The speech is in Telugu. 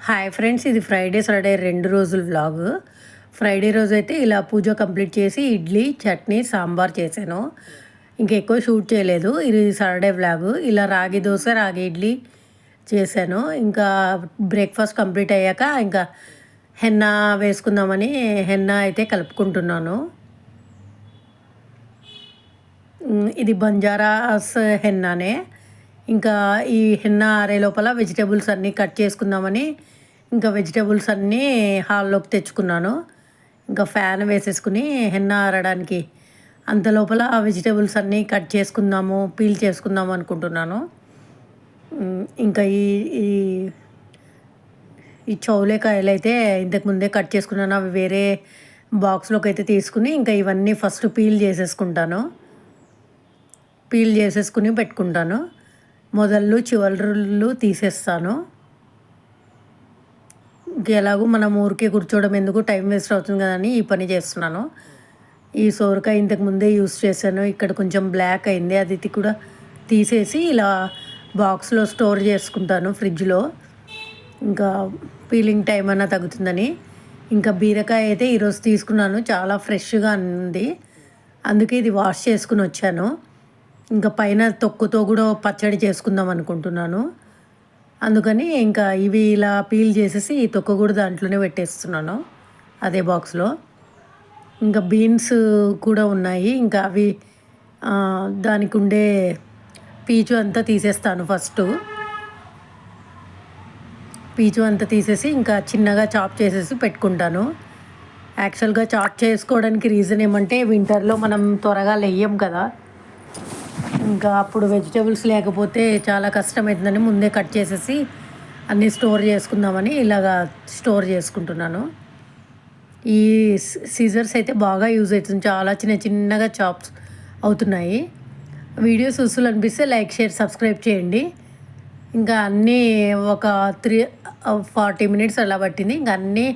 హాయ్ ఫ్రెండ్స్, ఇది ఫ్రైడే సాటర్డే 2 రోజుల వ్లాగ్. ఫ్రైడే రోజైతే ఇలా పూజ కంప్లీట్ చేసి ఇడ్లీ, చట్నీ, సాంబార్ చేశాను. ఇంకెక్కువ షూట్ చేయలేదు. ఇది సాటర్డే వ్లాగ్. ఇలా రాగి దోశ, రాగి ఇడ్లీ చేశాను. ఇంకా బ్రేక్ఫాస్ట్ కంప్లీట్ అయ్యాక ఇంకా హెన్నా వేసుకుందామని హెన్నా అయితే కలుపుకుంటున్నాను. ఇది బంజారాస్ హెన్నానే. ఇంకా ఈ హెన్నా ఆరే లోపల వెజిటేబుల్స్ అన్నీ కట్ చేసుకుందామని ఇంకా వెజిటేబుల్స్ అన్నీ హాల్లోకి తెచ్చుకున్నాను. ఇంకా ఫ్యాన్ వేసేసుకుని హెన్నా ఆరడానికి అంత లోపల వెజిటేబుల్స్ అన్నీ కట్ చేసుకుందాము, పీల్ చేసుకుందాము అనుకుంటున్నాను. ఇంకా ఈ ఈ ఈ చౌలేకాయలు అయితే ఇంతకుముందే కట్ చేసుకున్నాను. అవి వేరే బాక్స్లోకి అయితే తీసుకుని ఇంకా ఇవన్నీ ఫస్ట్ పీల్ చేసేసుకుంటాను. పీల్ చేసేసుకుని పెట్టుకుంటాను. మొదళ్ళు చివరలు తీసేస్తాను. ఎలాగో మనం ఊరికే కూర్చోవడం ఎందుకు, టైం వేస్ట్ అవుతుంది కదా అని ఈ పని చేస్తున్నాను. ఈ సోరకాయ ఇంతకు ముందే యూస్ చేశాను. ఇక్కడ కొంచెం బ్లాక్ అయింది, అది కూడా తీసేసి ఇలా బాక్స్లో స్టోర్ చేసుకుంటాను ఫ్రిడ్జ్లో. ఇంకా పీలింగ్ టైం అన్నా తగ్గుతుందని. ఇంకా బీరకాయ అయితే ఈరోజు తీసుకున్నాను, చాలా ఫ్రెష్గా ఉంది. అందుకే ఇది వాష్ చేసుకుని వచ్చాను. ఇంకా పైన తొక్కుతో కూడా పచ్చడి చేసుకుందాం అనుకుంటున్నాను. అందుకని ఇంకా ఇవి ఇలా పీల్ చేసేసి ఈ తొక్క కూడా దాంట్లోనే పెట్టేస్తున్నాను, అదే బాక్స్లో. ఇంకా బీన్స్ కూడా ఉన్నాయి. ఇంకా అవి దానికి ఉండే పీచు అంతా తీసేస్తాను. ఫస్ట్ పీచు అంతా తీసేసి ఇంకా చిన్నగా చాప్ చేసేసి పెట్టుకుంటాను. యాక్చువల్గా చాప్ చేసుకోవడానికి రీజన్ ఏమంటే వింటర్లో మనం త్వరగా లేయం కదా, ఇంకా అప్పుడు వెజిటేబుల్స్ లేకపోతే చాలా కష్టమవుతుందని ముందే కట్ చేసేసి అన్నీ స్టోర్ చేసుకుందామని ఇలాగా స్టోర్ చేసుకుంటున్నాను. ఈ సీజర్స్ అయితే బాగా యూజ్ అవుతుంది, చాలా చిన్నగా చాప్స్ అవుతున్నాయి. వీడియోస్ యూస్ఫుల్ అనిపిస్తే లైక్, షేర్, సబ్స్క్రైబ్ చేయండి. ఇంకా అన్నీ ఒక 40 మినిట్స్ అలా పట్టింది. ఇంకా అన్నీ